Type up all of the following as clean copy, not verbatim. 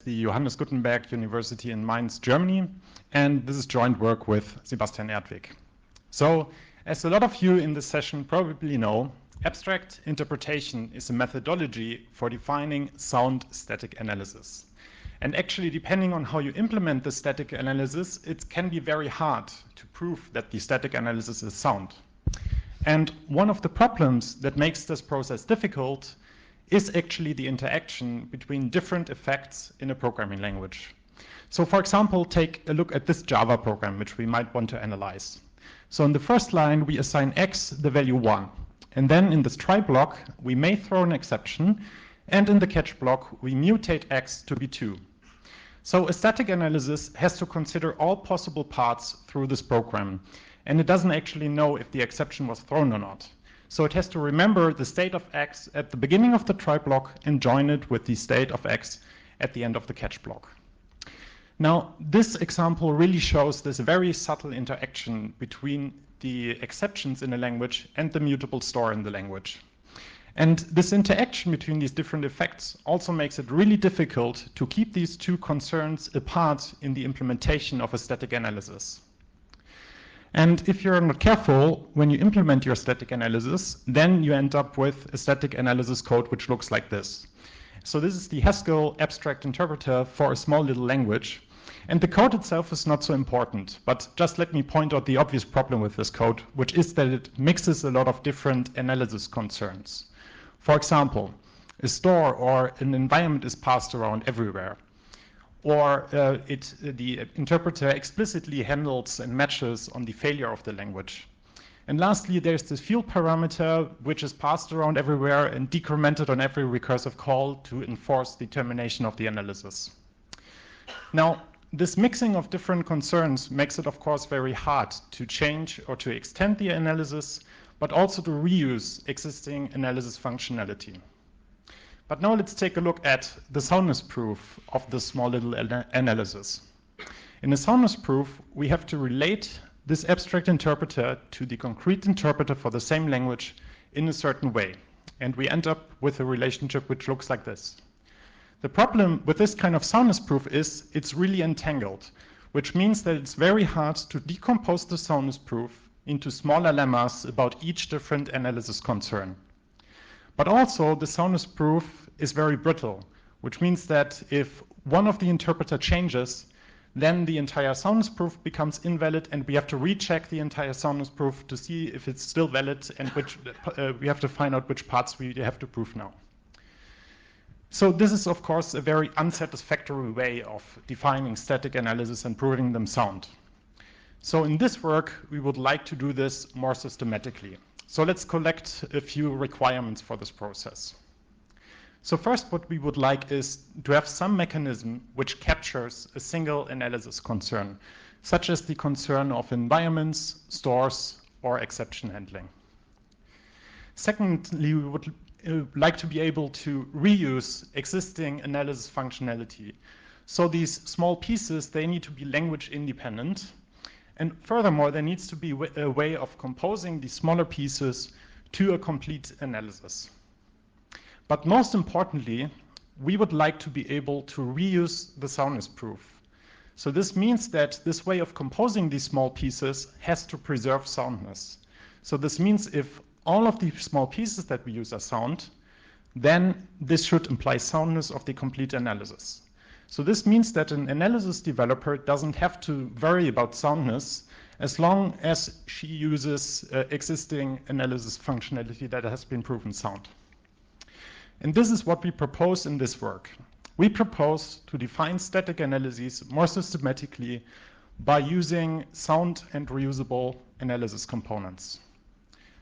the Johannes Gutenberg University in Mainz, Germany, and this is joint work with Sebastian Erdweg. So, as a lot of you in this session probably know, abstract interpretation is a methodology for defining sound static analysis. And actually, depending on how you implement the static analysis, it can be very hard to prove that the static analysis is sound. And one of the problems that makes this process difficult is actually the interaction between different effects in a programming language. So for example, take a look at this Java program, which we might want to analyze. So in the first line, we assign x the value 1. And then in this try block, we may throw an exception. And in the catch block, we mutate x to be 2. So a static analysis has to consider all possible paths through this program. And it doesn't actually know if the exception was thrown or not. So it has to remember the state of x at the beginning of the try block and join it with the state of x at the end of the catch block. Now, this example really shows this very subtle interaction between the exceptions in a language and the mutable store in the language. And this interaction between these different effects also makes it really difficult to keep these two concerns apart in the implementation of a static analysis. And if you're not careful, when you implement your static analysis, then you end up with a static analysis code which looks like this. So this is the Haskell abstract interpreter for a small little language. And the code itself is not so important, but just let me point out the obvious problem with this code, which is that it mixes a lot of different analysis concerns. For example, a store or an environment is passed around everywhere. Or the interpreter explicitly handles and matches on the failure of the language. And lastly, there's this field parameter which is passed around everywhere and decremented on every recursive call to enforce the termination of the analysis. Now, this mixing of different concerns makes it, of course, very hard to change or to extend the analysis, but also to reuse existing analysis functionality. But now let's take a look at the soundness proof of this small little analysis. In a soundness proof, we have to relate this abstract interpreter to the concrete interpreter for the same language in a certain way. And we end up with a relationship which looks like this. The problem with this kind of soundness proof is it's really entangled, which means that it's very hard to decompose the soundness proof into smaller lemmas about each different analysis concern. But also, the soundness proof is very brittle, which means that if one of the interpreter changes, then the entire soundness proof becomes invalid, and we have to recheck the entire soundness proof to see if it's still valid, and we have to find out which parts we have to prove now. So this is, of course, a very unsatisfactory way of defining static analysis and proving them sound. So in this work, we would like to do this more systematically. So let's collect a few requirements for this process. So first, what we would like is to have some mechanism which captures a single analysis concern, such as the concern of environments, stores, or exception handling. Secondly, we would like to be able to reuse existing analysis functionality. So these small pieces, they need to be language independent. And furthermore, there needs to be a way of composing these smaller pieces to a complete analysis. But most importantly, we would like to be able to reuse the soundness proof. So this means that this way of composing these small pieces has to preserve soundness. So this means if all of the small pieces that we use are sound, then this should imply soundness of the complete analysis. So this means that an analysis developer doesn't have to worry about soundness as long as she uses existing analysis functionality that has been proven sound. And this is what we propose in this work. We propose to define static analyses more systematically by using sound and reusable analysis components.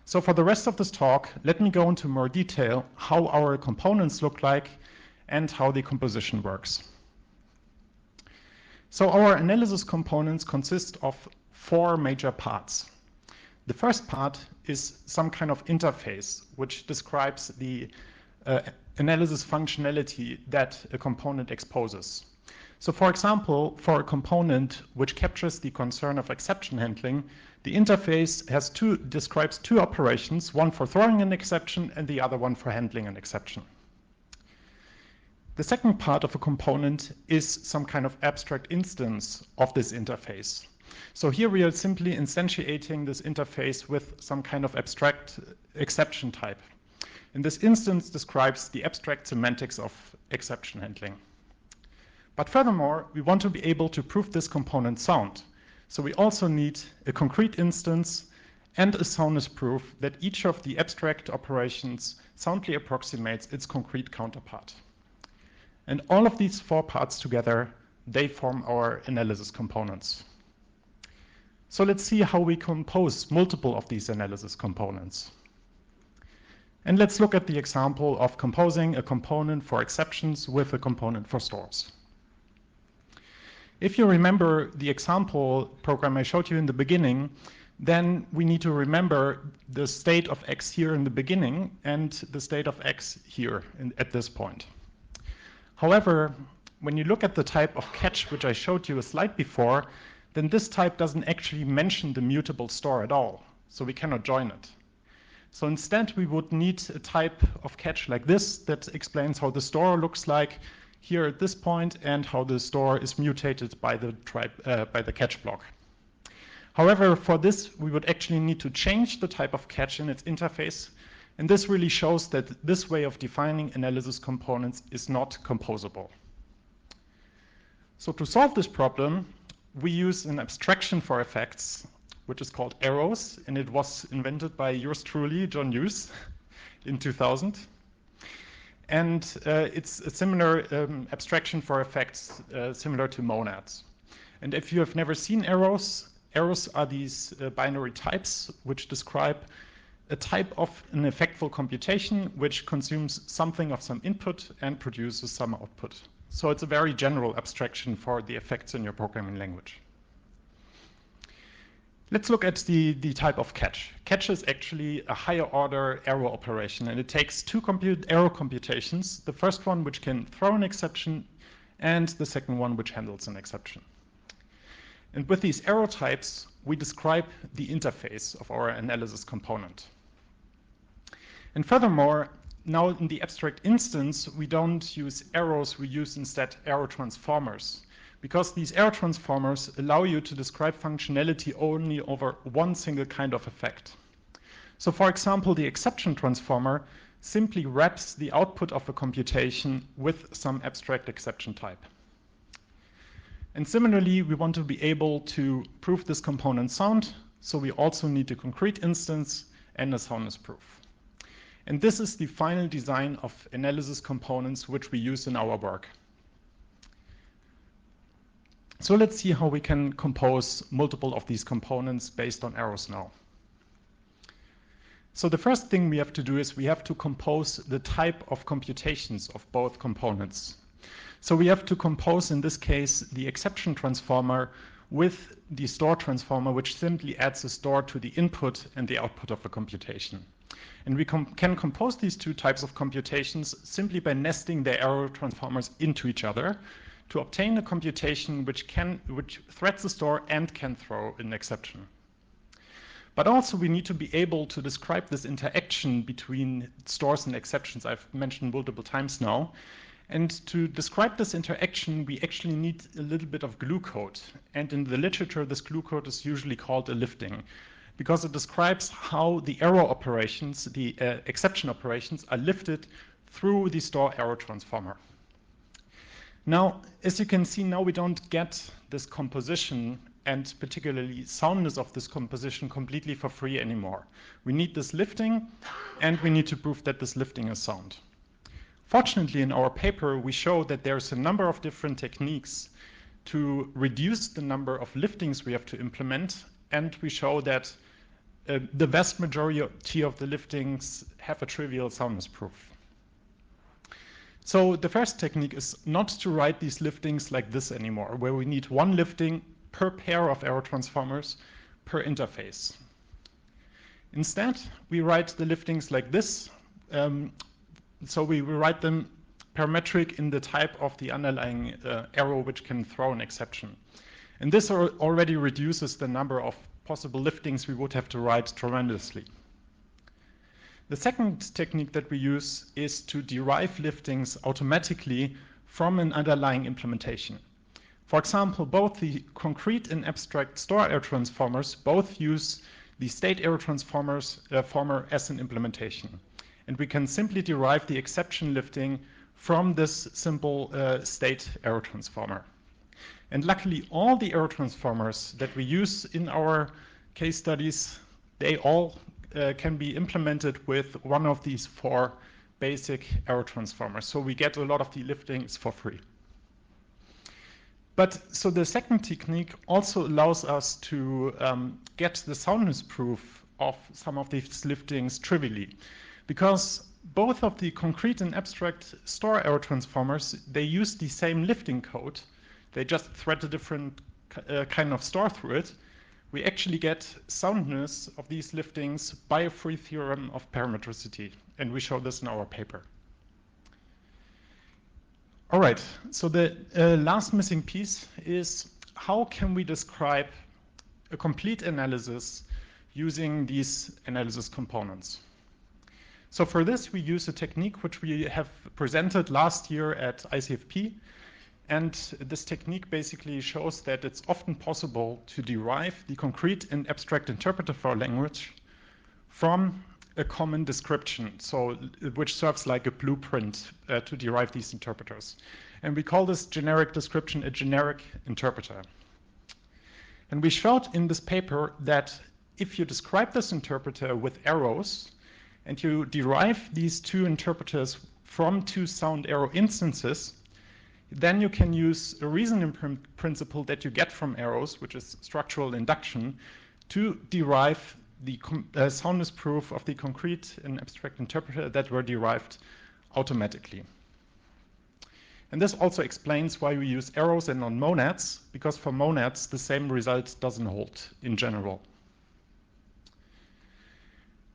So for the rest of this talk, let me go into more detail how our components look like and how the composition works. So our analysis components consist of 4 major parts. The first part is some kind of interface, which describes the analysis functionality that a component exposes. So for example, for a component which captures the concern of exception handling, the interface describes 2 operations, one for throwing an exception and the other one for handling an exception. The second part of a component is some kind of abstract instance of this interface. So here we are simply instantiating this interface with some kind of abstract exception type. And this instance describes the abstract semantics of exception handling. But furthermore, we want to be able to prove this component sound. So we also need a concrete instance and a soundness proof that each of the abstract operations soundly approximates its concrete counterpart. And all of these four parts together, they form our analysis components. So let's see how we compose multiple of these analysis components. And let's look at the example of composing a component for exceptions with a component for stores. If you remember the example program I showed you in the beginning, then we need to remember the state of x here in the beginning and the state of x here at this point. However, when you look at the type of catch which I showed you a slide before, then this type doesn't actually mention the mutable store at all, so we cannot join it. So instead, we would need a type of catch like this that explains how the store looks like here at this point and how the store is mutated by the catch block. However, for this, we would actually need to change the type of catch in its interface, and this really shows that this way of defining analysis components is not composable. So to solve this problem, we use an abstraction for effects, which is called arrows, and it was invented by yours truly, John Hughes, in 2000. And it's a similar abstraction for effects similar to monads. And if you have never seen arrows, arrows are these binary types which describe a type of an effectful computation which consumes something of some input and produces some output. So it's a very general abstraction for the effects in your programming language. Let's look at the type of catch. Catch is actually a higher order arrow operation, and it takes two arrow computations, the first one which can throw an exception and the second one which handles an exception. And with these arrow types, we describe the interface of our analysis component. And furthermore, now in the abstract instance, we don't use arrows, we use instead arrow transformers, because these arrow transformers allow you to describe functionality only over one single kind of effect. So for example, the exception transformer simply wraps the output of a computation with some abstract exception type. And similarly, we want to be able to prove this component sound, so we also need a concrete instance and a soundness proof. And this is the final design of analysis components which we use in our work. So let's see how we can compose multiple of these components based on arrows now. So the first thing we have to do is we have to compose the type of computations of both components. So we have to compose, in this case, the exception transformer with the store transformer, which simply adds a store to the input and the output of a computation. And we can compose these two types of computations simply by nesting the arrow transformers into each other to obtain a computation which threads the store and can throw an exception. But also we need to be able to describe this interaction between stores and exceptions I've mentioned multiple times now. And to describe this interaction, we actually need a little bit of glue code. And in the literature, this glue code is usually called a lifting, because it describes how the arrow operations, the exception operations, are lifted through the store arrow transformer. Now, as you can see, now we don't get this composition and particularly soundness of this composition completely for free anymore. We need this lifting, and we need to prove that this lifting is sound. Fortunately, in our paper, we show that there's a number of different techniques to reduce the number of liftings we have to implement, and we show that the vast majority of the liftings have a trivial soundness proof. So the first technique is not to write these liftings like this anymore, where we need one lifting per pair of arrow transformers per interface. Instead, we write the liftings like this. So we write them per metric in the type of the underlying arrow which can throw an exception. And this already reduces the number of possible liftings we would have to write tremendously. The second technique that we use is to derive liftings automatically from an underlying implementation. For example, both the concrete and abstract store error transformers both use the state error transformer as an implementation. And we can simply derive the exception lifting from this simple state error transformer. And luckily, all the error transformers that we use in our case studies, they all can be implemented with one of these 4 basic error transformers. So we get a lot of the liftings for free. But so the second technique also allows us to get the soundness proof of some of these liftings trivially, because both of the concrete and abstract store error transformers, they use the same lifting code. They just thread a different kind of store through it. We actually get soundness of these liftings by a free theorem of parametricity, and we show this in our paper. All right, so the last missing piece is how can we describe a complete analysis using these analysis components? So for this, we use a technique which we have presented last year at ICFP. And this technique basically shows that it's often possible to derive the concrete and abstract interpreter for a language from a common description, so which serves like a blueprint to derive these interpreters. And we call this generic description a generic interpreter. And we showed in this paper that if you describe this interpreter with arrows and you derive these 2 interpreters from 2 sound arrow instances, then you can use a reasoning principle that you get from arrows, which is structural induction, to derive the soundness proof of the concrete and abstract interpreter that were derived automatically. And this also explains why we use arrows and not monads, because for monads, the same result doesn't hold in general.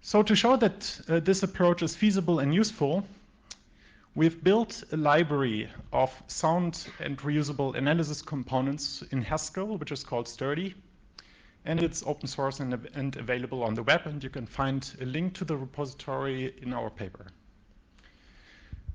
So to show that this approach is feasible and useful, we've built a library of sound and reusable analysis components in Haskell, which is called Sturdy. And it's open source and available on the web, and you can find a link to the repository in our paper.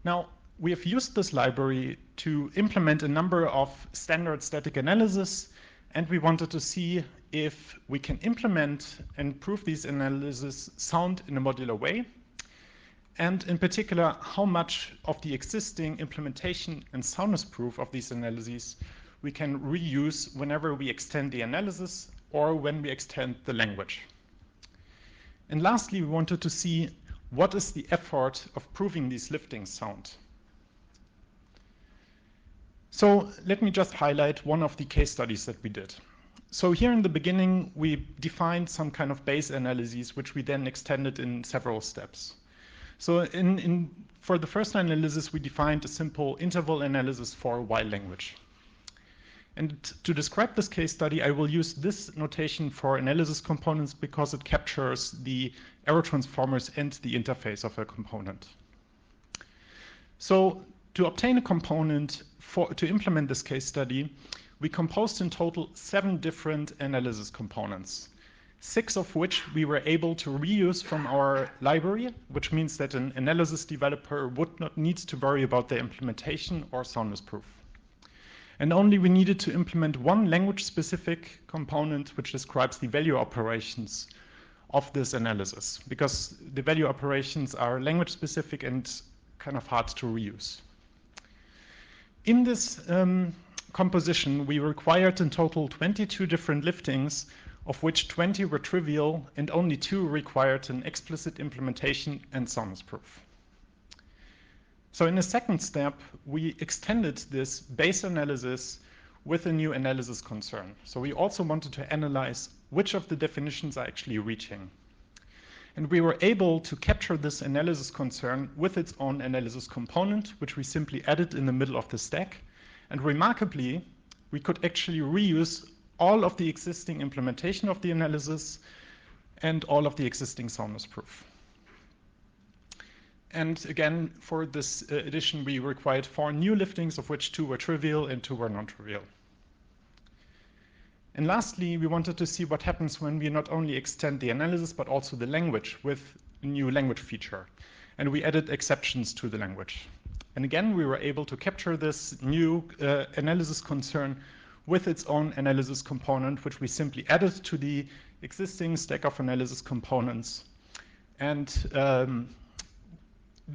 Now, we have used this library to implement a number of standard static analysis, and we wanted to see if we can implement and prove these analyses sound in a modular way, and in particular, how much of the existing implementation and soundness proof of these analyses we can reuse whenever we extend the analysis or when we extend the language. And lastly, we wanted to see what is the effort of proving these liftings sound. So let me just highlight one of the case studies that we did. So here in the beginning, we defined some kind of base analyses, which we then extended in several steps. So for the first analysis, we defined a simple interval analysis for a while language. And to describe this case study, I will use this notation for analysis components because it captures the error transformers and the interface of a component. So to obtain a component to implement this case study, we composed in total 7 different analysis components, 6 of which we were able to reuse from our library, which means that an analysis developer would not need to worry about their implementation or soundness proof. And only we needed to implement one language-specific component which describes the value operations of this analysis, because the value operations are language-specific and kind of hard to reuse. In this composition, we required in total 22 different liftings, of which 20 were trivial and only 2 required an explicit implementation and soundness proof. So in the second step, we extended this base analysis with a new analysis concern. So we also wanted to analyze which of the definitions are actually reaching. And we were able to capture this analysis concern with its own analysis component, which we simply added in the middle of the stack. And remarkably, we could actually reuse all of the existing implementation of the analysis and all of the existing soundness proof. And again, for this edition, we required 4 new liftings, of which 2 were trivial and 2 were non-trivial. And lastly, we wanted to see what happens when we not only extend the analysis, but also the language with new language feature. And we added exceptions to the language. And again, we were able to capture this new analysis concern with its own analysis component, which we simply added to the existing stack of analysis components. And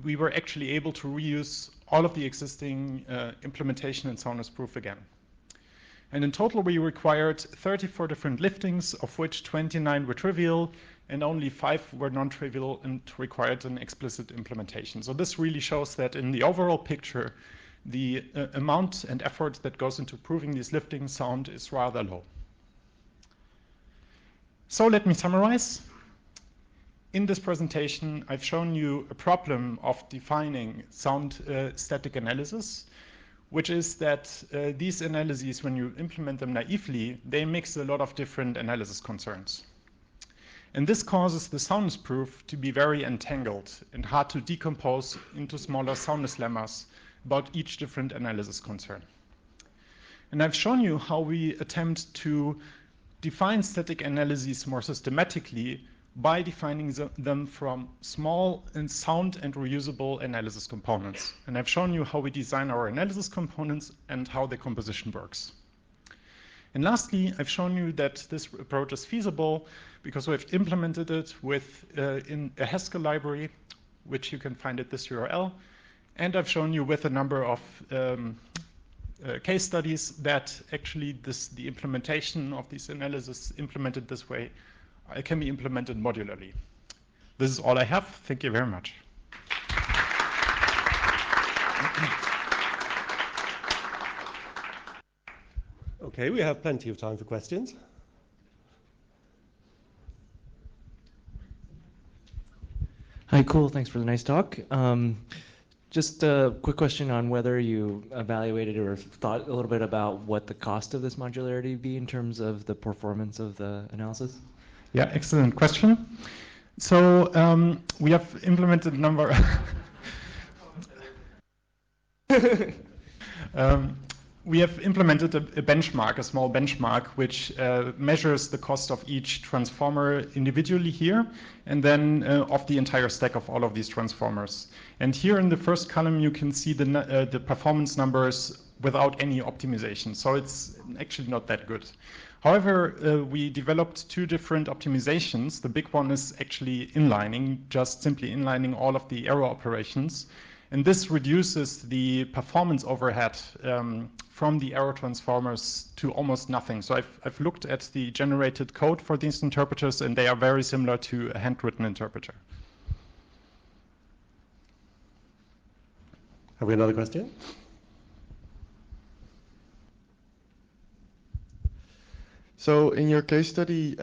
we were actually able to reuse all of the existing implementation in soundness proof again. And in total, we required 34 different liftings, of which 29 were trivial, and only 5 were non-trivial and required an explicit implementation. So this really shows that in the overall picture, the amount and effort that goes into proving these liftings sound is rather low. So let me summarize. In this presentation, I've shown you a problem of defining sound static analysis, which is that these analyses, when you implement them naively, they mix a lot of different analysis concerns. And this causes the soundness proof to be very entangled and hard to decompose into smaller soundness lemmas about each different analysis concern. And I've shown you how we attempt to define static analyses more systematically by defining them from small and sound and reusable analysis components. And I've shown you how we design our analysis components and how the composition works. And lastly, I've shown you that this approach is feasible because we've implemented it with in a Haskell library, which you can find at this URL. And I've shown you with a number of case studies that actually the implementation of these analyses implemented this way can be implemented modularly. This is all I have. Thank you very much. Okay, we have plenty of time for questions. Hi, cool. Thanks for the nice talk. Just a quick question on whether you evaluated or thought a little bit about what the cost of this modularity would be in terms of the performance of the analysis? Yeah, excellent question. So we have implemented a number. We have implemented a benchmark, a small benchmark, which measures the cost of each transformer individually here, and then of the entire stack of all of these transformers. And here in the first column, you can see the performance numbers without any optimization. So it's actually not that good. However, we developed 2 different optimizations. The big one is actually inlining, just simply inlining all of the error operations. And this reduces the performance overhead from the error transformers to almost nothing. So I've looked at the generated code for these interpreters, and they are very similar to a handwritten interpreter. Have we another question? So in your case study,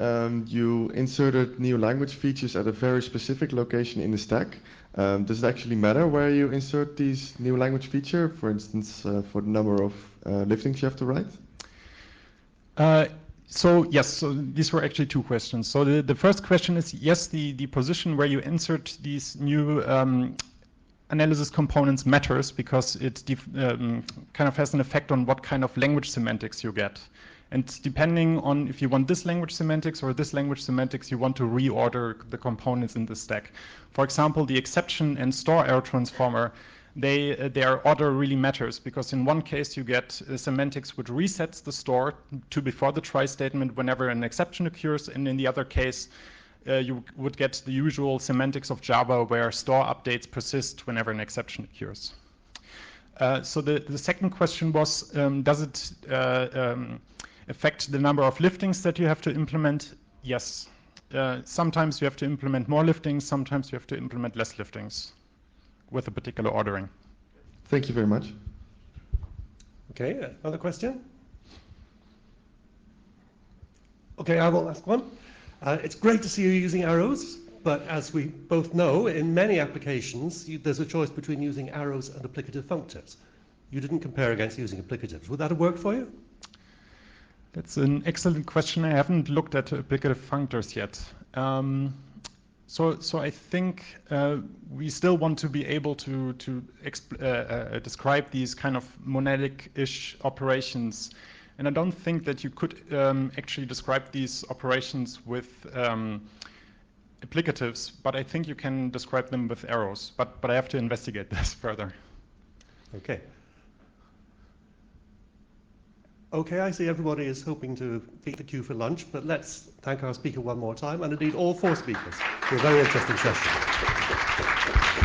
you inserted new language features at a very specific location in the stack. Does it actually matter where you insert these new language feature, for instance, for the number of liftings you have to write? So yes, so these were actually 2 questions. So the first question is, yes, the position where you insert these new analysis components matters because it kind of has an effect on what kind of language semantics you get. And depending on if you want this language semantics or this language semantics, you want to reorder the components in the stack. For example, the exception and store error transformer, their order really matters because in one case you get semantics which resets the store to before the try statement whenever an exception occurs, and in the other case you would get the usual semantics of Java where store updates persist whenever an exception occurs. So the second question was, does it affect the number of liftings that you have to implement? Yes. Sometimes you have to implement more liftings, sometimes you have to implement less liftings with a particular ordering. Thank you very much. Okay, another question? Okay, I will ask one. It's great to see you using arrows, but as we both know, in many applications, there's a choice between using arrows and applicative functors. You didn't compare against using applicatives. Would that have worked for you? That's an excellent question. I haven't looked at applicative functors yet. So I think we still want to be able to describe these kind of monadic-ish operations. And I don't think that you could actually describe these operations with applicatives, but I think you can describe them with arrows. But I have to investigate this further. Okay. Okay, I see everybody is hoping to beat the queue for lunch, but let's thank our speaker one more time, and indeed all four speakers for a very interesting session.